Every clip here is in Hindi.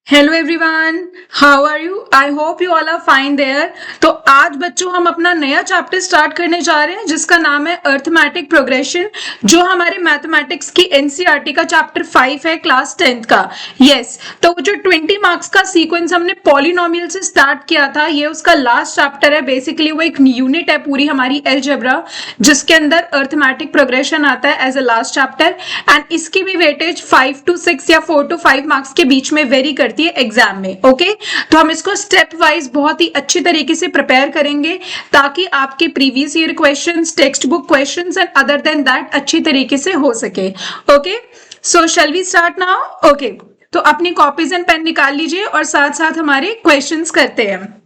Hello everyone, how are you? I hope you all are fine there. तो आज बच्चों हम अपना नया चैप्टर स्टार्ट करने जा रहे हैं जिसका नाम है अर्थमेटिक प्रोग्रेशन, जो हमारे मैथमेटिक्स की एनसीईआरटी का चैप्टर 5 है, क्लास 10th का। यस, तो जो 20 मार्क्स का सीक्वेंस हमने पॉलिनोमियल से स्टार्ट किया था, ये उसका लास्ट चैप्टर है। बेसिकली वो एक यूनिट है पूरी हमारी अलजेब्रा, जिसके अंदर अर्थमेटिक प्रोग्रेशन आता है as a last chapter. And इसकी भी वेटेज 5 to 6 या 4 to 5 मार्क्स के बीच में वेरी करती है एग्जाम में। ओके, तो हम इसको स्टेप वाइज बहुत ही अच्छी तरीके से प्रिपेयर करेंगे ताकि आपके previous year questions, textbook questions and other than that अच्छी तरीके से हो सके। Okay, so shall we start now? Okay, तो अपनी कॉपीज एंड पेन निकाल लीजिए और साथ साथ हमारे क्वेश्चंस करते हैं।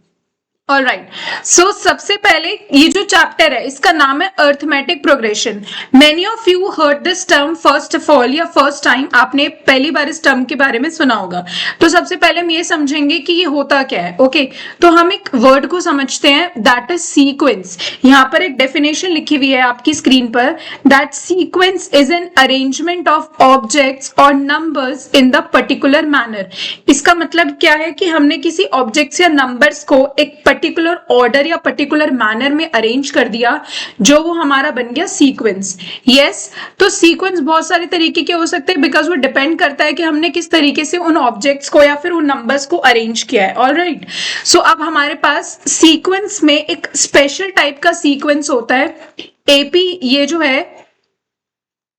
ऑल राइट, सो सबसे पहले ये जो चैप्टर है इसका नाम है arithmetic progression. Many of you heard this term first of all, या फर्स्ट टाइम आपने पहली बार इस टर्म के बारे में सुना होगा। तो सबसे पहले हम ये समझेंगे कि ये होता क्या है। ओके, तो हम एक वर्ड को समझते हैं, दैट इज सीक्वेंस। यहाँ पर एक डेफिनेशन लिखी हुई है आपकी स्क्रीन पर, that sequence is an arrangement of objects और numbers in the particular manner. इसका मतलब क्या है कि हमने किसी ऑब्जेक्ट्स या नंबर्स को एक पर्टिकुलर ऑर्डर या पर्टिकुलर मैनर में अरेंज कर दिया, जो वो हमारा बन गया सीक्वेंस। यस, तो सीक्वेंस बहुत सारे तरीके के हो सकते हैं, बिकॉज वो डिपेंड करता है कि हमने किस तरीके से उन ऑब्जेक्ट्स को या फिर उन नंबर्स को अरेंज किया है। ऑलराइट, सो अब हमारे पास सीक्वेंस में एक स्पेशल टाइप का सीक्वेंस होता है एपी। ये जो है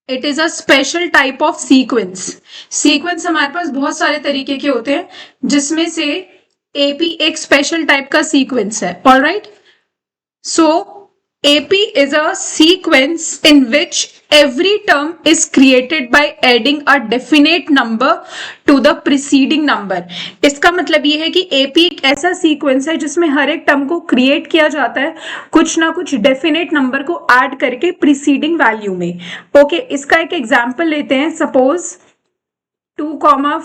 it is a special type of sequence. Sequence हमारे पास बहुत सारे तरीके के होते हैं, जिसमें से एपी एक स्पेशल टाइप का सीक्वेंस है। Alright, so AP is a sequence in which every term is created by adding a definite number to the preceding number। इसका मतलब ये है कि AP एक ऐसा सीक्वेंस है जिसमें हर एक टर्म को क्रिएट किया जाता है कुछ ना कुछ डेफिनेट नंबर को ऐड करके प्रीसीडिंग वैल्यू में। ओके, इसका एक एग्जांपल लेते हैं। सपोज 2,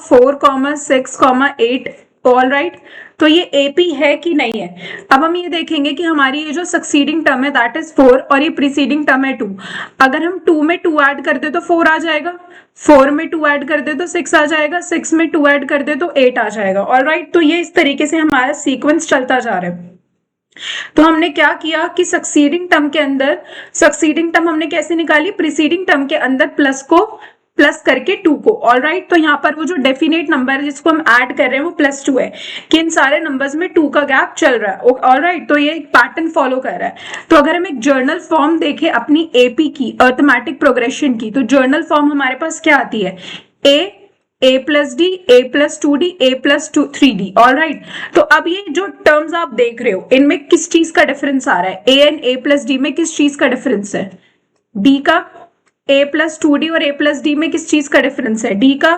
4, 6, 8। ऑल राइट, तो ये एपी है कि नहीं है। अब हम ये देखेंगे कि हमारी ये जो सक्सीडिंग टर्म है दैट इज 4 और ये प्रीसीडिंग टर्म है 2। अगर हम 2 में 2 ऐड कर दे तो 4 आ जाएगा, 4 में 2 ऐड कर दे तो 6 आ जाएगा, 6 में 2 ऐड कर दे तो 8 आ जाएगा। ऑल राइट, तो ये इस तरीके से हमारा सीक्वेंस चलता जा रहा है। तो हमने क्या किया कि सक्सीडिंग टर्म के अंदर, सक्सीडिंग टर्म हमने कैसे निकाली, प्रीसीडिंग टर्म के अंदर प्लस को प्लस करके 2 को। ऑल राइट, तो यहाँ पर वो जो डेफिनेट नंबर है जिसको हम ऐड कर रहे हैं वो +2 है, कि इन सारे नंबर्स में 2 का गैप चल रहा है। ऑल राइट, तो ये एक पैटर्न फॉलो कर रहा है। तो अगर हम एक जर्नल फॉर्म देखें अपनी एपी की, अर्थमेटिक प्रोग्रेशन की, तो जर्नल फॉर्म हमारे पास क्या आती है, a plus d, a plus 2d, a plus 3d। All right, तो अब ये जो टर्म्स आप देख रहे हो इनमें किस चीज का डिफरेंस आ रहा है, a and a plus d में किस चीज का डिफरेंस है, d का। a plus 2d और a plus d में किस चीज का डिफरेंस है, d का।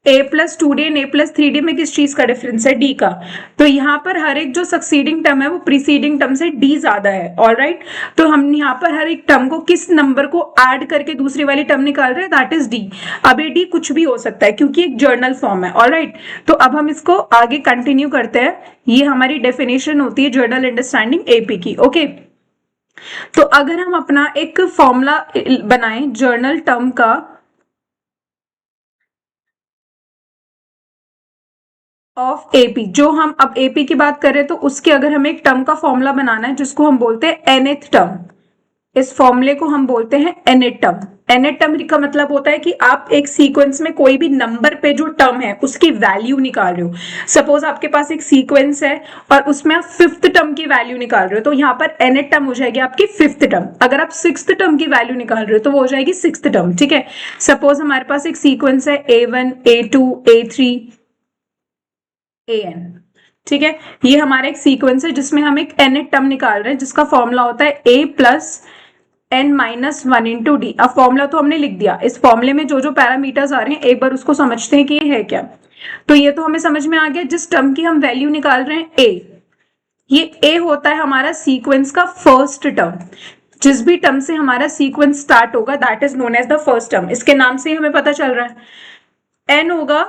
a plus 2d and a plus 3d में किस चीज का डिफरेंस है, d का। तो यहाँ पर हर एक जो सक्सीडिंग टर्म है वो प्रीसीडिंग टर्म से d ज्यादा है। ऑल राइट, तो हम यहाँ पर हर एक टर्म को किस नंबर को ऐड करके दूसरी वाली टर्म निकाल रहे हैं, दैट इज d। अब ये d कुछ भी हो सकता है क्योंकि एक जर्नल फॉर्म है। ऑल राइट, तो अब हम इसको आगे कंटिन्यू करते हैं। ये हमारी डेफिनेशन होती है जर्नल अंडरस्टैंडिंग एपी की। ओके, तो अगर हम अपना एक फॉर्मूला बनाएं जर्नल टर्म का, ऑफ एपी, जो हम अब एपी की बात कर रहे हैं तो उसके अगर हमें एक टर्म का फॉर्मूला बनाना है जिसको हम बोलते हैं nth टर्म, इस फॉर्मूले को हम बोलते हैं nth टर्म। nth टर्म का मतलब होता है कि आप एक सीक्वेंस में कोई भी नंबर पे जो टर्म है उसकी वैल्यू निकाल रहे हो। सपोज आपके पास एक सीक्वेंस है और उसमें आप 5th टर्म की वैल्यू निकाल रहे हो, तो यहाँ पर nth टर्म हो जाएगी आपकी 5th टर्म। अगर आप 6th टर्म की वैल्यू निकाल रहे हो तो वो हो जाएगी 6th टर्म। ठीक है, सपोज हमारे पास एक सीक्वेंस है a1, a2, a3, an। ठीक है, ये हमारा एक सीक्वेंस है जिसमें हम एक nth टर्म निकाल रहे हैं जिसका फॉर्मूला होता है a plus n minus 1 into d। अब फॉर्मूला तो हमने लिख दिया, इस फॉर्मूले में जो जो पैरामीटर्स आ रहे हैं एक बार उसको समझते हैं कि ये है क्या। तो ये तो हमें समझ में आ गया, जिस टर्म की हम वैल्यू निकाल रहे हैं a, ये a होता है हमारा सीक्वेंस का फर्स्ट टर्म। जिस भी टर्म से हमारा सीक्वेंस स्टार्ट होगा that is known as the first term. इसके नाम से ही हमें पता चल रहा है। n होगा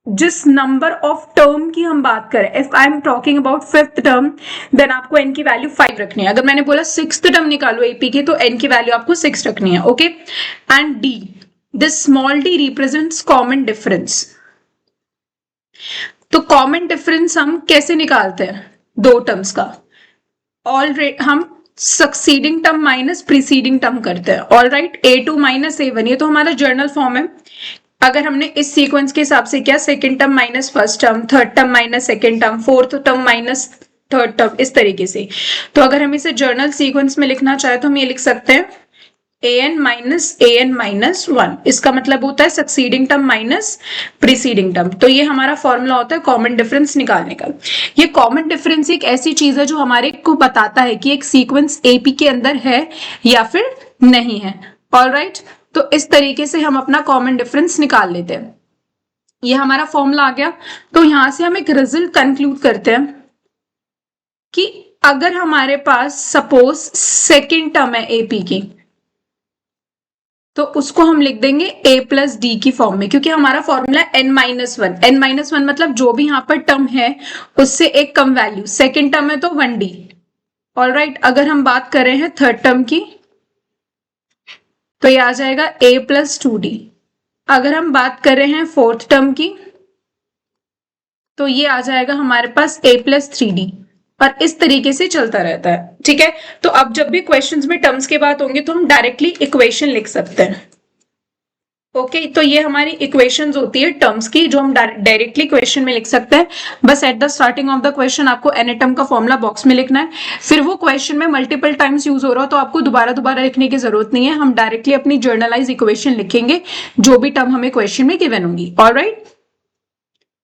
जिस नंबर ऑफ टर्म की हम बात करें, if I am talking about 5th term then आपको n की वैल्यू 5 रखनी है। अगर मैंने बोला 6th टर्म निकालो एपी की तो n की वैल्यू आपको 6 रखनी है। Okay, and d, this small d represents common difference. तो कॉमन डिफरेंस हम कैसे निकालते हैं दो टर्म्स का? ऑलरेडी हम succeeding term minus preceding term करते हैं। All right, A2 minus A1, ये तो हमारा जर्नल फॉर्म है। अगर हमने इस सीक्वेंस के हिसाब से किया, second term minus first term, third term minus second term, fourth term minus third term, इस तरीके से। तो अगर हम इसे जर्नल सीक्वेंस में लिखना चाहे तो हम ये लिख सकते हैं an माइनस 1, इसका मतलब होता है succeeding term minus preceding term. तो ये हमारा फॉर्मूला होता है कॉमन डिफरेंस निकालने का। ये कॉमन डिफरेंस एक ऐसी चीज है जो हमारे को बताता है कि एक सीक्वेंस एपी के अंदर है या फिर नहीं है। ऑलराइट, तो इस तरीके से हम अपना कॉमन डिफरेंस निकाल लेते हैं। ये हमारा फॉर्मूला आ गया। तो यहां से हम एक रिजल्ट कंक्लूड करते हैं कि अगर हमारे पास सपोज सेकेंड टर्म है एपी की, तो उसको हम लिख देंगे a प्लस डी की फॉर्म में, क्योंकि हमारा formula n minus one. n minus one मतलब जो भी यहाँ पर टर्म है उससे एक कम वैल्यू। सेकेंड टर्म है तो 1d। ऑल राइट, अगर हम बात कर रहे हैं थर्ड टर्म की तो ये आ जाएगा a प्लस 2d। अगर हम बात कर रहे हैं फोर्थ टर्म की तो ये आ जाएगा हमारे पास a प्लस 3d, और इस तरीके से चलता रहता है। ठीक है, तो अब जब भी क्वेश्चंस में टर्म्स की बात होंगी तो हम डायरेक्टली इक्वेशन लिख सकते हैं। ओके, तो ये हमारी इक्वेशंस होती है टर्म्स की, जो हम डायरेक्टली क्वेश्चन में लिख सकते हैं। बस at the starting of the question आपको एनी टर्म का फॉर्मूला बॉक्स में लिखना है। फिर वो क्वेश्चन में मल्टीपल टाइम्स यूज हो रहा हो तो आपको दोबारा लिखने की जरूरत नहीं है। हम डायरेक्टली अपनी जर्नलाइज इक्वेशन लिखेंगे जो भी टर्म हमें क्वेश्चन में गिवन होंगी। ऑलराइट,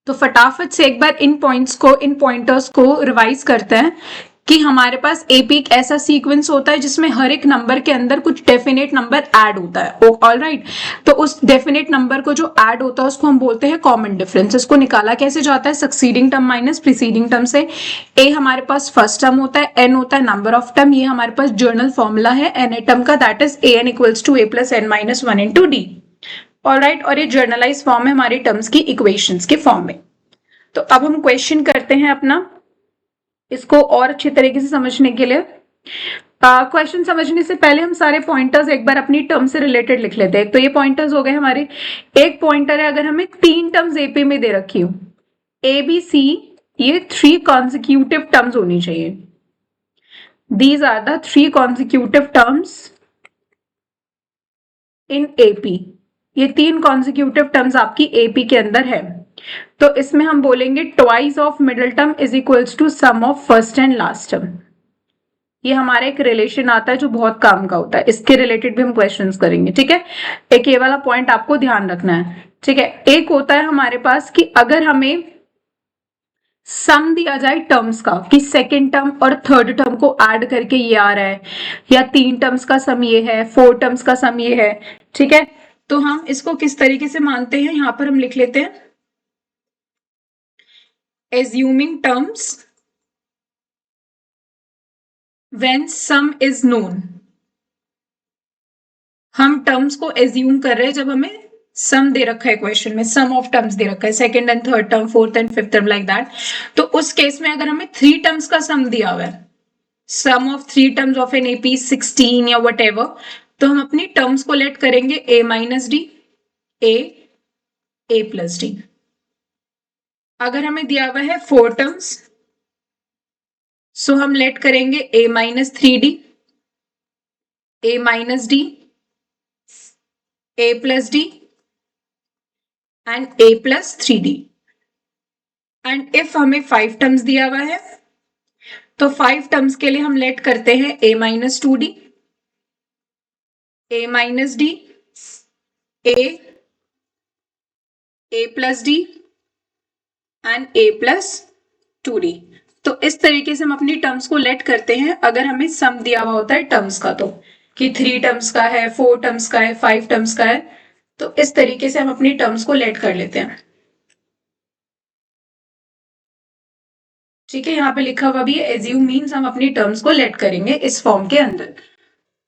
तो फटाफट से एक बार इन पॉइंटर्स को रिवाइज करते हैं कि हमारे पास एपी एक ऐसा सीक्वेंस होता है जिसमें हर एक नंबर के अंदर कुछ डेफिनेट नंबर ऐड होता है। ऑलराइट, तो उस डेफिनेट नंबर को जो ऐड होता है उसको हम बोलते हैं कॉमन डिफरेंस। इसको निकाला कैसे जाता है? Succeeding term minus preceding term से। ए हमारे पास फर्स्ट टर्म होता है, एन होता है नंबर ऑफ टर्म। ये हमारे पास जर्नल फॉर्मूला है एन ए टर्म का, that is a n equals to a plus n minus 1 into d. Alright, और ये जर्नलाइज फॉर्म है हमारी टर्म्स की इक्वेशंस के फॉर्म में। तो अब हम क्वेश्चन करते हैं अपना, इसको और अच्छे तरीके से समझने के लिए। क्वेश्चन समझने से पहले हम सारे पॉइंटर्स एक बार अपनी टर्म से रिलेटेड लिख लेते हैं। तो ये पॉइंटर्स हो गए हमारे। एक पॉइंटर है, अगर हमें 3 टर्म्स एपी में दे रखी हो, ए बी सी, ये 3 कॉन्सिक्यूटिव टर्म्स होनी चाहिए। These are the 3 consecutive terms in AP. ये 3 कॉन्सिक्यूटिव टर्म्स आपकी एपी के अंदर है। तो इसमें हम बोलेंगे twice of middle term is equals to sum of first and last term. ये हमारा एक रिलेशन आता है जो बहुत काम का होता है, इसके रिलेटेड भी हम क्वेश्चंस करेंगे। ठीक है, एक ये वाला पॉइंट आपको ध्यान रखना है। ठीक है, एक होता है हमारे पास कि अगर हमें सम दिया जाए टर्म्स का, कि सेकेंड टर्म और थर्ड टर्म को ऐड करके ये आ रहा है, या 3 टर्म्स का सम ये है, 4 टर्म्स का सम ये है। ठीक है, तो हम इसको किस तरीके से मानते हैं, यहां पर हम लिख लेते हैं assuming terms when sum is known। हम टर्म्स को एज्यूम कर रहे हैं जब हमें सम दे रखा है क्वेश्चन में, सम ऑफ टर्म्स दे रखा है, second and third term, fourth and fifth term, like that. तो उस केस में अगर हमें 3 टर्म्स का सम दिया हुआ है, sum of 3 terms of an AP 16 या वट एवर, तो हम अपनी टर्म्स को लेट करेंगे a minus D, a plus D. अगर हमें दिया हुआ है 4 टर्म्स, सो हम लेट करेंगे a minus 3d, a minus D, a plus D and a plus 3d। And if हमें 5 टर्म्स दिया हुआ है तो 5 टर्म्स के लिए हम लेट करते हैं a minus 2d, a minus D, a plus D and a plus 2d। तो इस तरीके से हम अपनी टर्म्स को लेट करते हैं अगर हमें सम दिया हुआ होता है टर्म्स का, तो कि 3 टर्म्स का है, 4 टर्म्स का है, 5 टर्म्स का है। तो इस तरीके से हम अपनी टर्म्स को लेट कर लेते हैं। ठीक है, यहाँ पे लिखा हुआ भी है एज्यूम मीन्स हम अपनी टर्म्स को लेट करेंगे इस फॉर्म के अंदर।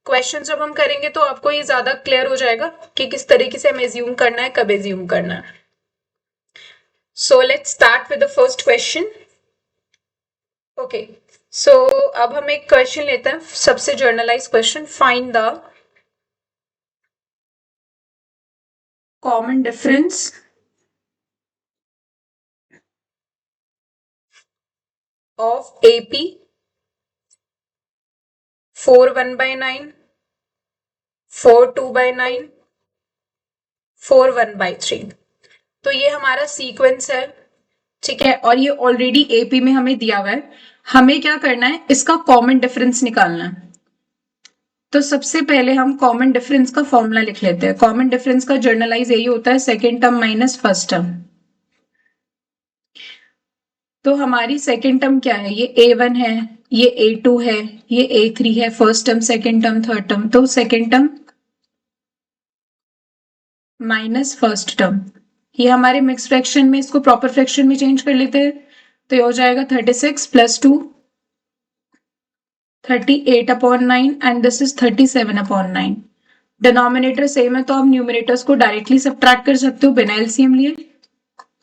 क्वेश्चन जब हम करेंगे तो आपको ये ज्यादा क्लियर हो जाएगा कि किस तरीके से हमें एज्यूम करना है, कब एज्यूम करना है। So let's start with the first question. Okay, so अब हम एक क्वेश्चन लेते हैं, सबसे generalised question. Find the common difference of AP 4 1/9, 4 2/9, 4 1/3। तो ये हमारा सीक्वेंस है, ठीक है, और ये ऑलरेडी एपी में हमें दिया हुआ है। हमें क्या करना है, इसका कॉमन डिफरेंस निकालना है। तो सबसे पहले हम कॉमन डिफरेंस का फॉर्मूला लिख लेते हैं। कॉमन डिफरेंस का जर्नलाइज यही होता है, second term minus first term. तो हमारी सेकेंड टर्म क्या है, ये A1 है, ये A2 है, ये A3 है, first term, second term, third term. तो second term minus first term, ये हमारे मिक्स फ्रैक्शन में, इसको प्रॉपर फ्रैक्शन में चेंज कर लेते हैं। तो ये हो जाएगा 36 + 2 38/9 and this is 37/9। Denominator same है तो आप न्यूमरेटर्स को डायरेक्टली सब्ट्रैक्ट कर सकते हो बिना एलसीएम लिए।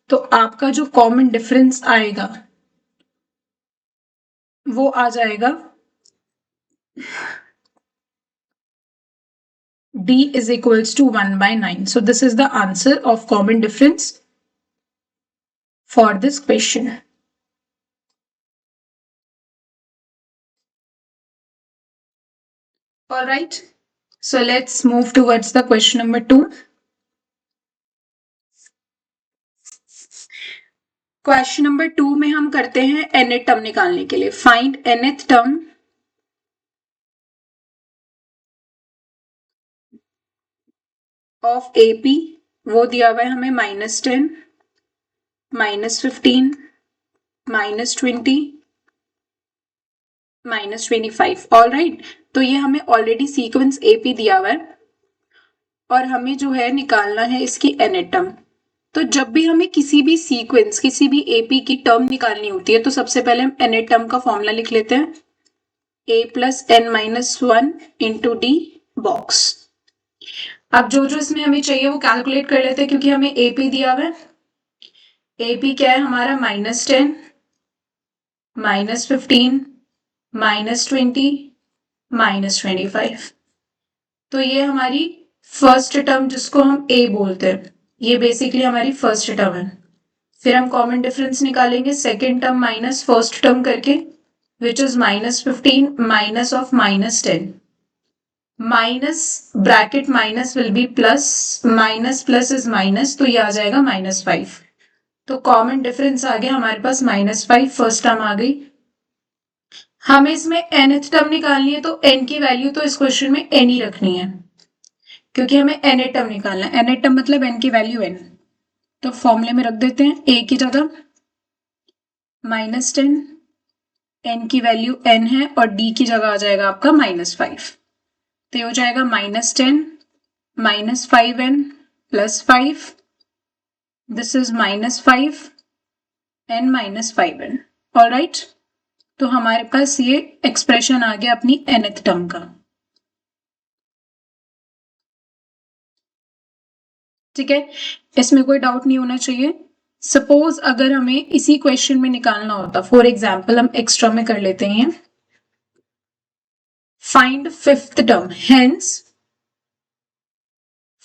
तो आपका जो कॉमन डिफरेंस आएगा वो आ जाएगा D is equals to 1/9. So this is the answer of common difference for this question. All right. So let's move towards the question number 2. Question number 2 में हम करते हैं nth टर्म निकालने के लिए। Find nth term of AP, वो दिया हुआ है हमें -10, -15, -20, -25। ऑल राइट, तो ये हमें ऑलरेडी सीक्वेंस AP दिया हुआ है और हमें जो है निकालना है इसकी nth टर्म। तो जब भी हमें किसी भी सीक्वेंस, किसी भी AP की टर्म निकालनी होती है तो सबसे पहले हम nth टर्म का फॉर्मूला लिख लेते हैं, A + n-1 into D box. अब जो जो इसमें हमें चाहिए वो कैलकुलेट कर लेते हैं, क्योंकि हमें AP दिया हुआ है। AP क्या है हमारा, -10, -15, -20, -25। तो ये हमारी फर्स्ट टर्म जिसको हम A बोलते हैं, ये बेसिकली हमारी फर्स्ट टर्म है। फिर हम कॉमन डिफरेंस निकालेंगे second term minus first term करके, which is -15 minus of -10, minus bracket minus will be plus, minus plus is minus, तो ये आ जाएगा -5। तो कॉमन डिफरेंस आ गया हमारे पास -5, फर्स्ट टर्म आ गई। हमें इसमें nth टर्म निकालनी है तो n की वैल्यू तो इस क्वेश्चन में n ही रखनी है, क्योंकि हमें nth टर्म निकालना है। nth टर्म मतलब n की वैल्यू n। तो फॉर्मूले में रख देते हैं, a की जगह -10, n की वैल्यू n है और d की जगह आ जाएगा आपका -5। तो ये हो जाएगा -10 -5n + 5, this is -5 n -5n। All right, तो हमारे पास ये एक्सप्रेशन आ गया अपनी nth टर्म का। ठीक है, इसमें कोई डाउट नहीं होना चाहिए। सपोज अगर हमें इसी क्वेश्चन में निकालना होता, फॉर एग्जाम्पल हम एक्स्ट्रा में कर लेते हैं, find fifth term, hence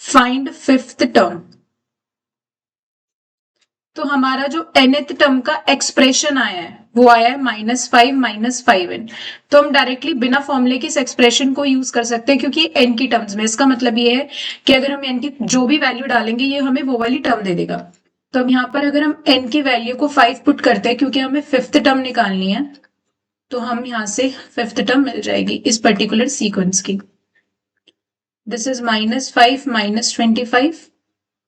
find fifth term. तो हमारा जो nth टर्म का एक्सप्रेशन आया है वो आया है -5 -5n। तो हम डायरेक्टली बिना फॉर्मूले के इस एक्सप्रेशन को यूज कर सकते हैं, क्योंकि n की टर्म्स में। इसका मतलब ये है कि अगर हम n की जो भी वैल्यू डालेंगे ये हमें वो वाली टर्म दे देगा। तो अब यहाँ पर अगर हम n की वैल्यू को 5 पुट करते हैं, क्योंकि हमें फिफ्थ टर्म निकालनी है, तो हम यहाँ से फिफ्थ टर्म मिल जाएगी इस पर्टिकुलर सीक्वेंस की। दिस इज -5 -25,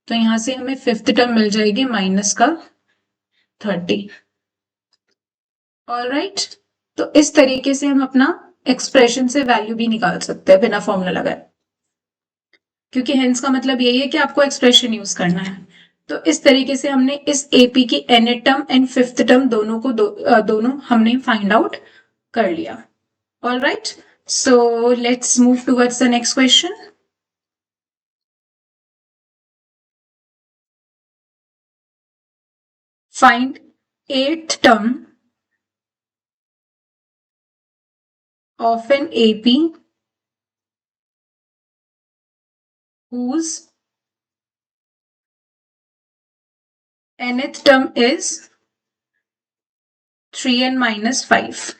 तो यहां से हमें फिफ्थ टर्म मिल जाएगी -30। ऑल राइट, तो इस तरीके से हम अपना एक्सप्रेशन से वैल्यू भी निकाल सकते हैं बिना फॉर्मूला लगाए, क्योंकि हेंस का मतलब यही है कि आपको एक्सप्रेशन यूज करना है। तो इस तरीके से हमने इस एपी की nth term and fifth term दोनों को दोनों हमने फाइंड आउट कर लिया। All right, so let's move towards the next question. Find eighth term of an AP whose nth term is 3n minus 5।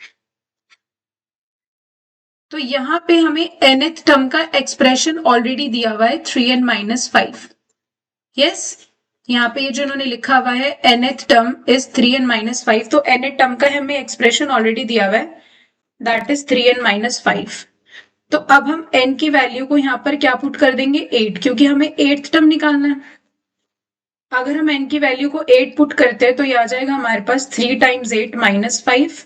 तो यहाँ पे हमें nth टर्म का एक्सप्रेशन ऑलरेडी दिया हुआ है 3n माइनस 5। यस, यहाँ पे ये जो इन्होंने लिखा हुआ है nth term is 3n minus 5, तो nth टर्म का हमें एक्सप्रेशन ऑलरेडी दिया हुआ है, दैट इज 3n माइनस 5। तो अब हम n की वैल्यू को यहाँ पर क्या पुट कर देंगे 8, क्योंकि हमें 8th टर्म निकालना है। अगर हम n की वैल्यू को 8 पुट करते हैं तो ये आ जाएगा हमारे पास 3 times 8 minus 5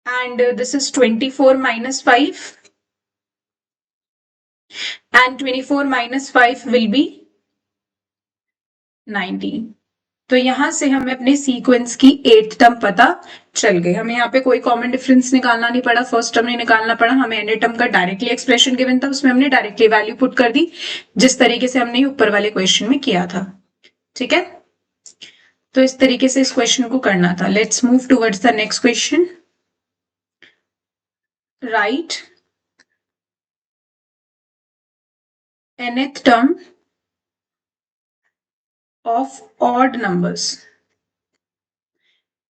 and this is 24 minus 5 and 24 minus 5 will be 19। तो यहां से हमें अपने सीक्वेंस की 8th टर्म पता चल गई। हमें यहाँ पे कोई कॉमन डिफरेंस निकालना नहीं पड़ा, फर्स्ट टर्म नहीं निकालना पड़ा, हमें एन टर्म का डायरेक्टली एक्सप्रेशन गिवन था, उसमें हमने डायरेक्टली वैल्यू पुट कर दी जिस तरीके से हमने ऊपर वाले क्वेश्चन में किया था। ठीक है, तो इस तरीके से इस क्वेश्चन को करना था। Let's move towards the next question. Right nth term of odd numbers.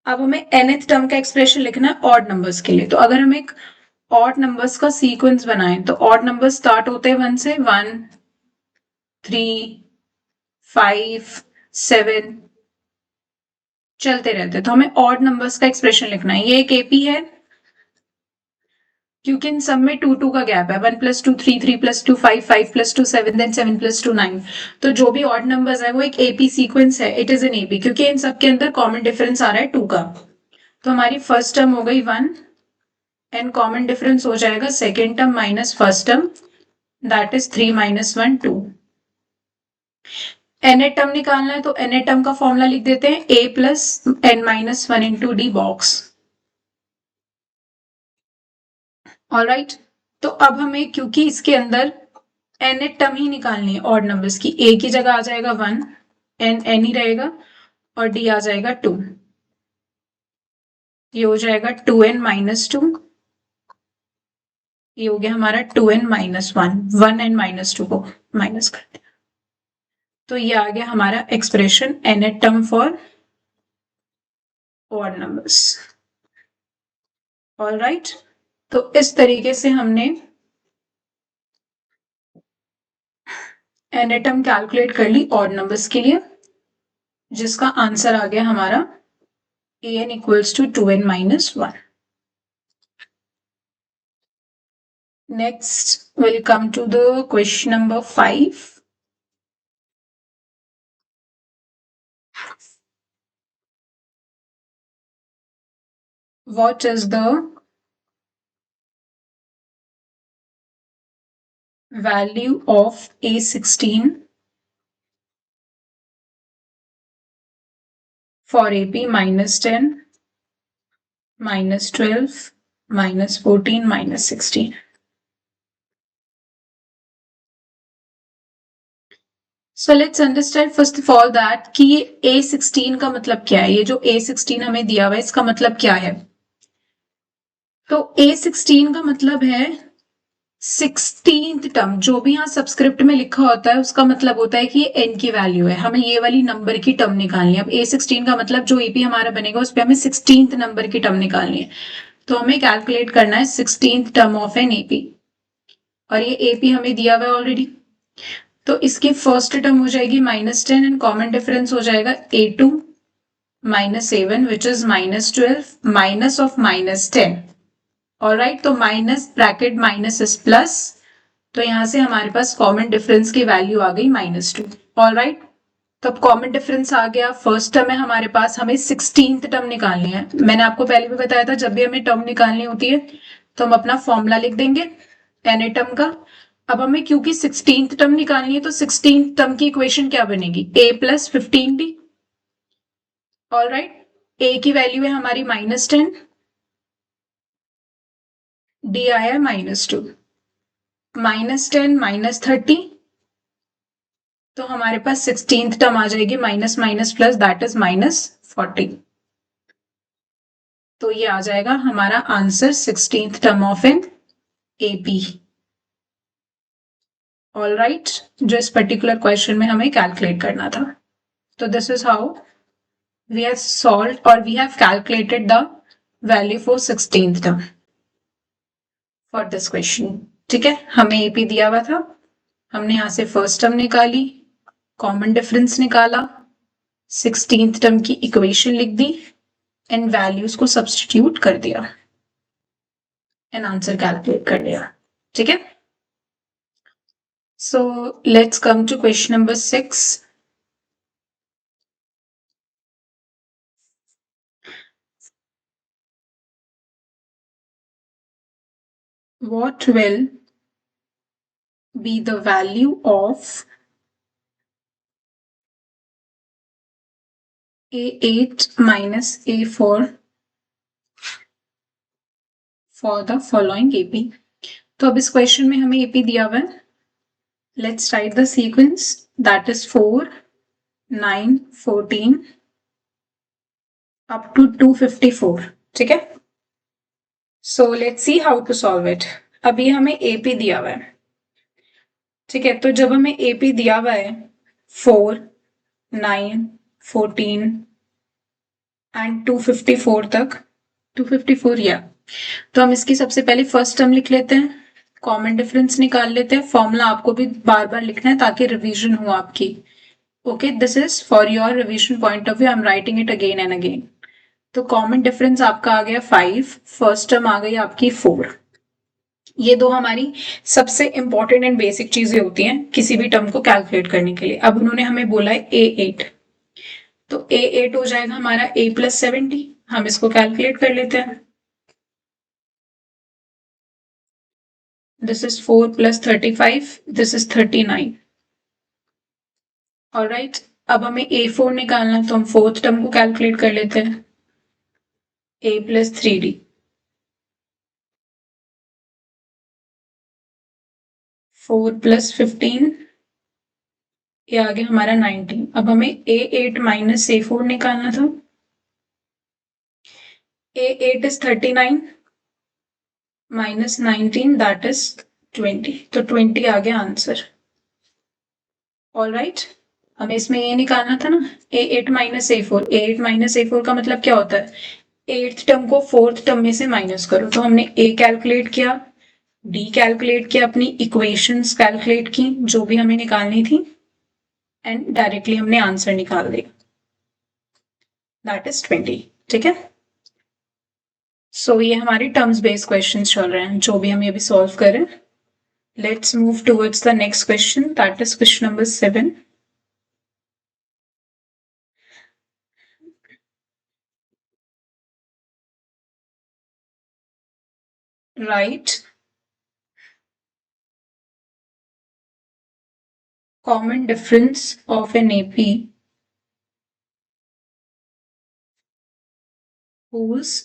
अब हमें nth टर्म का एक्सप्रेशन लिखना है ऑड नंबर्स के लिए। तो अगर हम एक ऑड नंबर्स का सीक्वेंस बनाएं तो ऑड नंबर्स स्टार्ट होते हैं 1 से, 1 3 5 7 चलते रहते हैं। तो हमें ऑड नंबर्स का एक्सप्रेशन लिखना है। ये एक एपी है क्योंकि इन सब में 2 2 का गैप है, 1 + 2 3 3 + 2 5 5 + 2 7 देन 7 + 2 9। तो जो भी ऑड नंबर्स है वो एक एपी सीक्वेंस है, इट इज एन एपी, क्योंकि इन सब के अंदर कॉमन डिफरेंस आ रहा है 2 का। तो हमारी फर्स्ट टर्म हो गई 1 एंड कॉमन डिफरेंस हो जाएगा second term minus first term, that is 3 - 1 2। nth term निकालना है तो nth टर्म का फॉर्मूला लिख देते हैं a + n - 1 × d box. Alright, तो अब हमें क्योंकि इसके अंदर nth टर्म ही निकालनी है ऑड नंबर्स की, a की जगह आ जाएगा 1, n ही रहेगा और d आ जाएगा 2। ये हो जाएगा 2n - 2, ये हो गया हमारा 2n - 1, 1n - 2 को माइनस कर दिया। तो ये आ गया हमारा expression nth term for odd numbers. Alright, तो इस तरीके से हमने nth टर्म कैलकुलेट कर ली ऑड नंबर्स के लिए, जिसका आंसर आ गया हमारा an = 2n - 1। Next, we'll come to the question number 5. What is the value of A16 for AP -10, -12, -14, -16? So let's understand first of all that कि ये A16 का मतलब क्या है। ये जो A16 हमें दिया हुआ है इसका मतलब क्या है। तो A16 का मतलब है 16th टर्म। जो भी यहाँ सबस्क्रिप्ट में लिखा होता है उसका मतलब होता है कि ये n की वैल्यू है, हमें ये वाली नंबर की टर्म निकालनी है। अब A16 का मतलब जो एपी हमारा बनेगा उस पर हमें 16th नंबर की टर्म निकालनी है। तो हमें कैलकुलेट करना है 16th term of an AP, और ये एपी हमें दिया हुआ है ऑलरेडी। तो इसकी फर्स्ट टर्म हो जाएगी -10 एंड कॉमन डिफरेंस हो जाएगा A2 - 7 which is -12 minus of -10। Alright, तो minus bracket minus is plus, तो यहां से हमारे पास कॉमन डिफरेंस की वैल्यू आ गई -2। ऑलराइट, तो अब कॉमन डिफरेंस आ गया। फर्स्ट टर्म है हमारे पास, हमें 16th टर्म निकालनी है। मैंने आपको पहले भी बताया था जब भी हमें टर्म निकालनी होती है तो हम अपना फॉर्मूला लिख देंगे nth टर्म का। अब हमें क्योंकि 16th टर्म निकालनी है तो 16th टर्म की इक्वेशन क्या बनेगी, a + 15d। ऑलराइट, a की वैल्यू है हमारी -10, d आया -2, -10 - 30, तो हमारे पास 16th टर्म आ जाएगी minus minus plus, that is -40। तो ये आ जाएगा हमारा answer 16th term of an AP. Alright, जो इस पर्टिकुलर क्वेश्चन में हमें कैलकुलेट करना था। तो this is how we have solved or we have calculated the value for 16th term for this question. ठीक है, हमें एपी दिया हुआ था, हमने यहां से फर्स्ट टर्म निकाली, कॉमन डिफरेंस निकाला, 16th टर्म की इक्वेशन लिख दी एंड वैल्यूज को सब्स्टिट्यूट कर दिया एंड आंसर कैलकुलेट कर लिया. ठीक है, so let's come to question number 6. What will be the value of A8 minus A4 for the following AP? तो अब इस क्वेश्चन में हमें AP दिया हुआ है. Let's write the sequence, that is 4, 9, 14 up to 254. ठीक है, so let's see how to solve it. अभी हमें AP दिया हुआ है. ठीक है, तो जब हमें AP दिया हुआ है 4, 9, 14 एंड 254 तक, 254 या, तो हम इसकी सबसे पहले फर्स्ट टर्म लिख लेते हैं, कॉमन डिफरेंस निकाल लेते हैं. फॉर्मूला आपको भी बार बार लिखना है ताकि रिवीजन हो आपकी. Okay, this is for your revision point of view, I am writing it again and again. तो कॉमन डिफरेंस आपका आ गया 5, फर्स्ट टर्म आ गई आपकी 4. ये दो हमारी सबसे इंपॉर्टेंट एंड बेसिक चीजें होती हैं किसी भी टर्म को कैलकुलेट करने के लिए. अब उन्होंने हमें बोला है A8, तो A8 हो जाएगा हमारा A + 70. हम इसको कैलकुलेट कर लेते हैं. This is 4 + 35, this is 39. Alright, अब हमें A4 निकालना है, तो हम फोर्थ टर्म को कैलकुलेट कर लेते हैं. A + 3D, 4 + 15, ये आ गया हमारा 19. अब हमें A8 minus A4 निकालना था. A8 is 39 minus 19, that is 20. तो 20 आ गया आंसर. ऑलराइट, हमें इसमें ये निकालना था ना, A8 minus A4. A8 minus A4 का मतलब क्या होता है, 8th टर्म को 4th टर्म में से माइनस करो. तो हमने A कैलकुलेट किया, D कैलकुलेट किया, अपनी इक्वेशंस कैलकुलेट की जो भी हमें निकालनी थी, एंड डायरेक्टली हमने आंसर निकाल दिया, दैट इज 20. ठीक है, सो ये हमारे टर्म्स बेस्ड क्वेश्चंस चल रहे हैं जो भी हम अभी सॉल्व करें. Let's move towards the next question, that is question number 7. Write common difference of an AP whose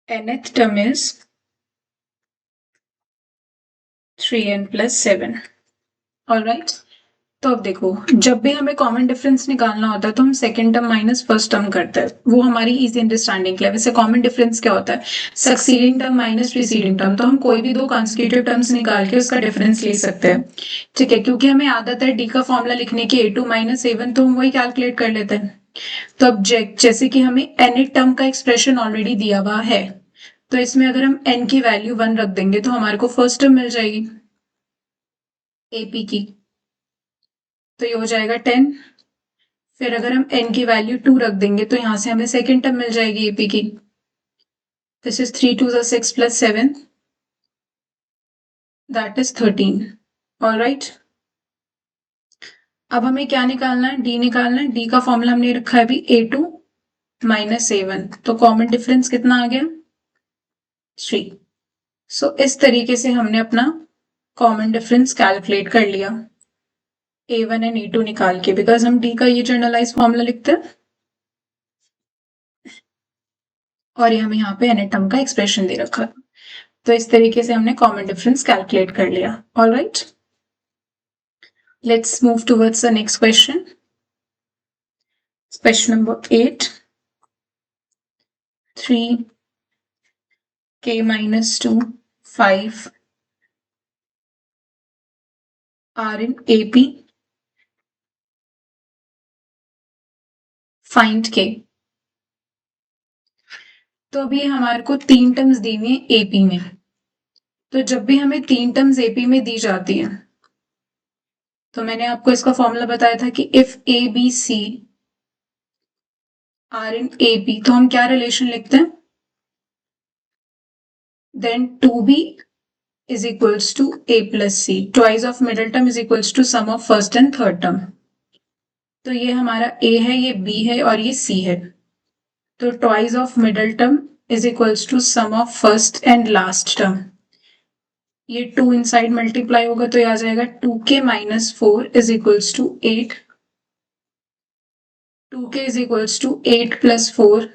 nth term is 3n + 7. Alright, तो अब देखो, जब भी हमें कॉमन डिफरेंस निकालना होता है तो हम second term minus first term करते हैं. वो हमारी इजी अंडरस्टैंडिंग के लिए. वैसे कॉमन डिफरेंस क्या होता है, succeeding term minus preceding term. तो हम कोई भी दो कॉन्सिक्यूटिव टर्म्स निकाल के उसका डिफरेंस ले सकते हैं. ठीक है, क्योंकि हमें आदत है डी का फॉर्मूला लिखने की, A2 - A1, तो हम वही कैलकुलेट कर लेते हैं. तो अब जैसे कि हमें nth टर्म का एक्सप्रेशन ऑलरेडी दिया हुआ है, तो इसमें अगर हम n की वैल्यू 1 रख देंगे तो हमारे को फर्स्ट टर्म मिल जाएगी AP की, तो ये हो जाएगा 10. फिर अगर हम n की वैल्यू 2 रख देंगे तो यहां से हमें सेकेंड टर्म मिल जाएगी AP की. This is 3 2 6 + 7, that is 13. Alright, अब हमें क्या निकालना है, D निकालना है. D का फॉर्मूला हमने रखा है अभी A2 - A1, तो कॉमन डिफरेंस कितना आ गया, 3. सो इस तरीके से हमने अपना कॉमन डिफरेंस कैलकुलेट कर लिया A1 एंड A2 निकाल के, बिकॉज हम D का ये जनरलाइज फॉर्मूला लिखते हैं और ये हमें यहाँ पे nth टर्म का एक्सप्रेशन दे रखा है. तो इस तरीके से हमने कॉमन डिफरेंस कैलकुलेट कर लिया. Alright, let's move towards the next question. Question number 8. 3k - 2, 5 are in AP find के। तो अभी हमारे को 3 टर्म्स दी हुई है एपी में। तो जब भी हमें 3 टर्म्स एपी में दी जाती है, तो मैंने आपको इसका फॉर्मूला बताया था कि if a b c are in AP, तो हम क्या रिलेशन लिखते हैं? Then 2b is equals to a plus c. Twice of middle term is equals to sum of first and third term. तो ये हमारा a है, ये b है और ये c है। तो twice of middle term is equals to sum of first and last term. ये 2 इनसाइड मल्टीप्लाई होगा तो ये आ जाएगा 2k minus 4 is equals to 8। 2k is equals to 8 plus 4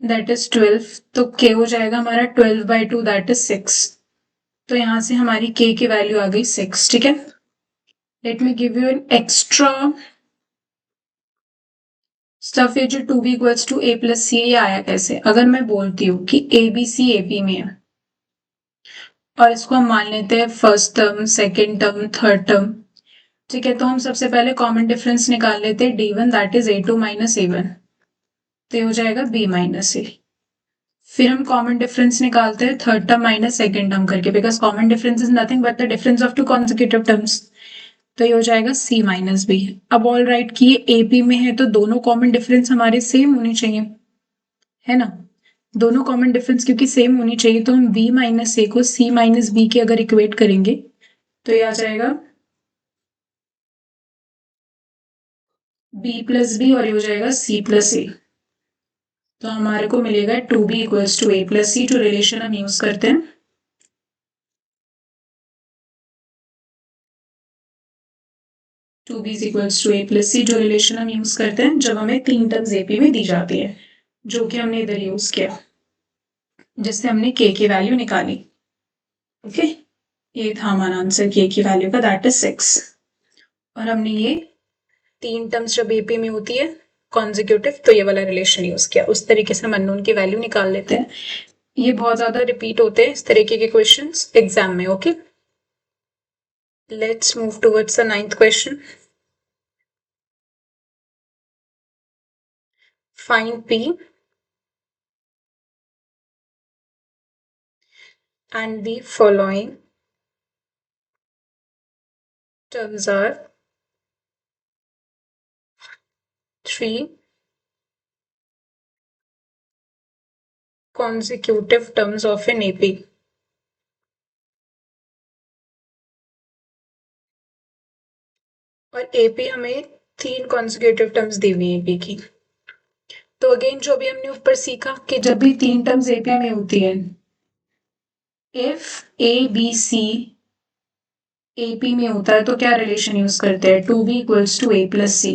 that is 12। तो k हो जाएगा हमारा 12/2 दैट इज 6। तो यहां से हमारी k की वैल्यू आ गई 6। ठीक है, let me give you an extra stuff. ये जो 2b equals to a plus C ये आया कैसे? अगर मैं बोलती हूँ कि ए बी सी एपी में है और इसको हम मान लेते हैं first term, second term, third term. ठीक है, तो हम सबसे पहले कॉमन डिफरेंस निकाल लेते हैं d1 that is a2 minus a1। तो ये हो जाएगा b माइनस a। फिर हम कॉमन डिफरेंस निकालते हैं third term minus second term करके, because common difference is nothing but the difference of two consecutive terms. तो ये हो जाएगा c माइनस बी। अब ऑल राइट कि ये एपी में है तो दोनों कॉमन डिफरेंस हमारे सेम होने चाहिए, है ना? दोनों कॉमन डिफरेंस क्योंकि सेम होनी चाहिए, तो हम b माइनस ए को c माइनस बी के अगर इक्वेट करेंगे तो ये आ जाएगा b प्लस बी और ये हो जाएगा c प्लस ए। तो हमारे को मिलेगा 2b equals to a plus C. जो रिलेशन हम यूज करते हैं, 2b is equals to a plus C, जो रिलेशन हम यूज करते हैं जब हमें 3 टर्म्स एपी में दी जाती है, जो कि हमने इधर यूज किया जिससे हमने k की वैल्यू निकाली। ओके, ये था हमारा आंसर k की वैल्यू का, दैट इज 6। और हमने ये 3 टर्म्स जब एपी में होती है कॉन्जिक्यूटिव तो ये वाला रिलेशन यूज किया। उस तरीके से हम अननोन की वैल्यू निकाल लेते हैं। ये बहुत ज्यादा रिपीट होते हैं इस तरीके के क्वेश्चंस एग्जाम में। Okay, let's move towards the 9th question. Find P and the following terms are 3 consecutive terms of an AP. और AP हमें 3 consecutive terms दी हुई है AP की। तो अगेन जो भी हमने ऊपर सीखा कि जब भी 3 टर्म्स AP में होती है, if a b c AP में होता है तो क्या रिलेशन यूज करते हैं? 2b equals to a plus c.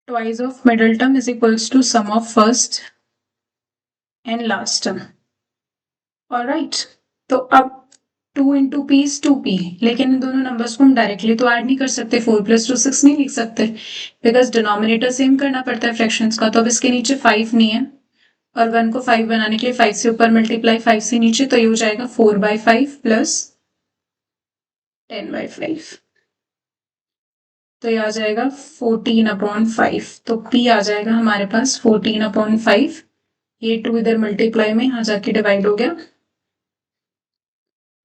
Twice of middle term is equals to sum of first and last term. Alright, तो अब 2 इंटू पी इज 2p, लेकिन इन दोनों नंबर्स को हम डायरेक्टली तो ऐड नहीं कर सकते, 4 प्लस 2 6 नहीं लिख सकते बिकॉज डिनोमिनेटर सेम करना पड़ता है फ्रैक्शंस का। तो अब इसके नीचे 5 नहीं है और 1 को 5 बनाने के लिए 5 से ऊपर मल्टीप्लाई 5 से नीचे, तो ये हो जाएगा 4/5 प्लस 10/5। तो ये आ जाएगा 14/5। तो p आ जाएगा हमारे पास 14/5। ये 2 इधर मल्टीप्लाई में यहां जाके डिवाइड हो गया,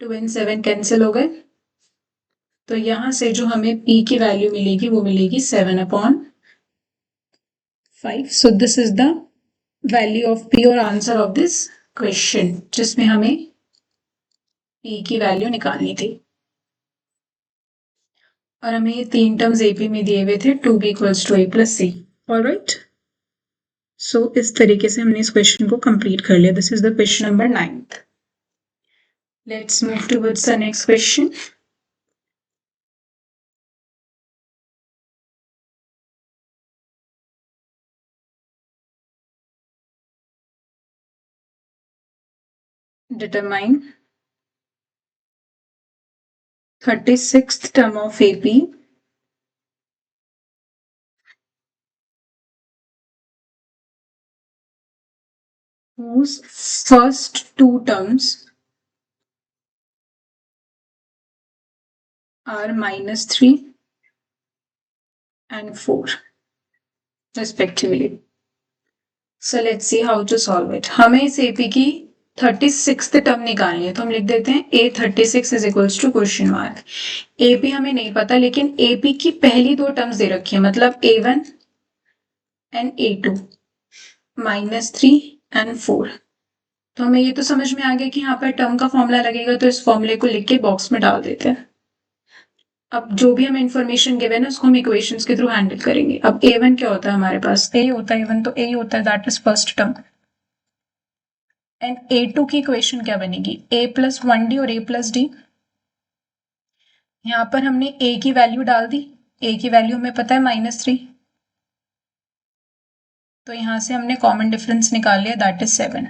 2 and 7 कैंसिल हो गए। तो यहां से जो हमें p की वैल्यू मिलेगी वो मिलेगी 7/5। So this is the value of p और आंसर ऑफ दिस क्वेश्चन, जिसमें हमें p की वैल्यू निकालनी थी। और हमें ये 3 टर्म्स एपी में दिए हुए थे 2b equals to a plus C. All right, so इस तरीके से हमने इस क्वेश्चन को कंप्लीट कर लिया। This is the question number 9th। Let's move towards the next question. Determine 36th term of AP whose first 2 terms are -3 and 4 respectively. So let's see how to solve it. हमें इस AP की 36th टर्म निकालनी है, तो हम लिख देते हैं A36 is equals to question mark. AP हमें नहीं पता, लेकिन AP की पहली दो टर्म्स दे रखी है, मतलब A1 एंड A2 -3 एंड 4. तो हमें ये तो समझ में आ गया कि यहाँ पर टर्म का फॉर्मूला लगेगा, तो इस फॉर्मूले को लिख के बॉक्स में डाल देते हैं. अब जो भी हमें इन्फॉर्मेशन गिवन है उसको हम इक्वेशंस के थ्रू हैंडल करेंगे. अब A1 क्या होता है हमारे पास, A होता है A1, तो A होता है that is first term. And A2 की इक्वेशन क्या बनेगी, A प्लस 1D और A प्लस D. यहाँ पर हमने A की वैल्यू डाल दी, A की वैल्यू हमें पता है -3, तो यहाँ से हमने कॉमन डिफरेंस निकाल लिया दैट इज 7.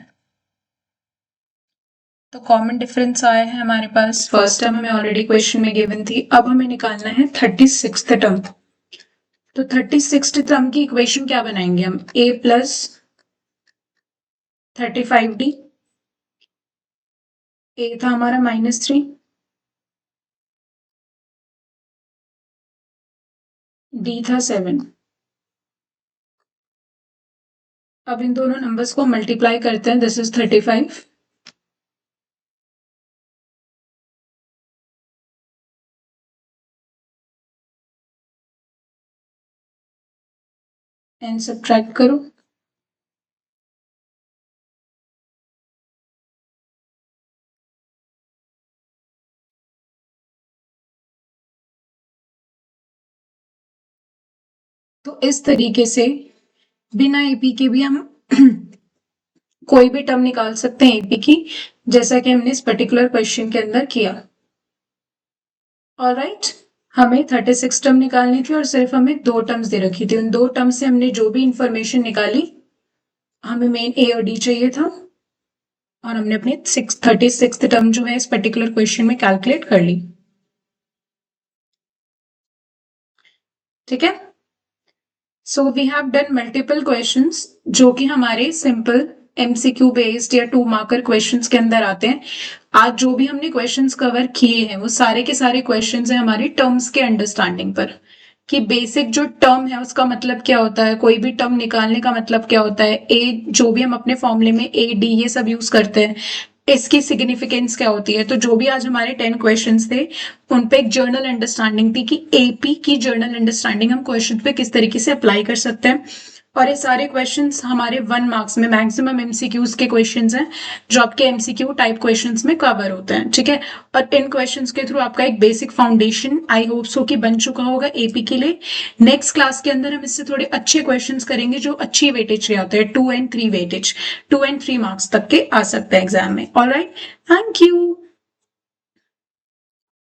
तो कॉमन डिफरेंस आया है हमारे पास. फर्स्ट टर्म हमें ऑलरेडी क्वेश्चन में गिवन थी. अब हमें निकालना है 36th टर्म. तो 36th टर्म की इक्वेशन क्या बनाएंगे हम, A प्लस 35D, A था हमारा -3, D था 7. अब इन दोनों नंबर्स को मल्टीप्लाई करते हैं, दिस इज 35 एंड सब्ट्रैक्ट करो. तो इस तरीके से बिना एपी के भी हम कोई भी टर्म निकाल सकते हैं एपी की, जैसा कि हमने इस पर्टिकुलर क्वेश्चन के अंदर किया. ऑलराइट, हमें 36 टर्म निकालनी थी और सिर्फ हमें 2 टर्म्स दे रखी थी. उन 2 टर्म से हमने जो भी इंफॉर्मेशन निकाली, हमें मेन ए और डी चाहिए था, और हमने अपनी 36th टर्म जो है इस पर्टिकुलर क्वेश्चन में कैलकुलेट कर ली. ठीक है. So we have done multiple questions जो कि हमारे सिंपल MCQ बेस्ड या 2 मार्कर क्वेश्चंस के अंदर आते हैं. आज जो भी हमने क्वेश्चंस कवर किए हैं वो सारे के सारे क्वेश्चंस हैं हमारी टर्म्स के अंडरस्टैंडिंग पर, कि बेसिक जो टर्म है उसका मतलब क्या होता है, कोई भी टर्म निकालने का मतलब क्या होता है, ए जो भी हम अपने फॉर्मूले में AD ये सब यूज करते हैं, इसकी सिग्निफिकेंस क्या होती है. तो जो भी आज हमारे 10 क्वेश्चंस थे उन पे एक जर्नल अंडरस्टैंडिंग थी कि AP की जर्नल अंडरस्टैंडिंग हम क्वेश्चन पे किस तरीके से अप्लाई कर सकते हैं. और ये सारे क्वेश्चंस हमारे 1 मार्क्स में मैक्सिमम MCQs के क्वेश्चंस हैं जो आपके MCQ टाइप क्वेश्चंस में कवर होते हैं. ठीक है. और इन क्वेश्चंस के थ्रू आपका एक basic foundation I hope so कि बन चुका होगा AP के लिए. नेक्स्ट क्लास के अंदर हम इससे थोड़े अच्छे क्वेश्चंस करेंगे जो अच्छी वेटेज के आते हैं, 2 and 3 वेटेज, 2 and 3 मार्क्स तक के आ सकते हैं एग्जाम में. Alright, thank you.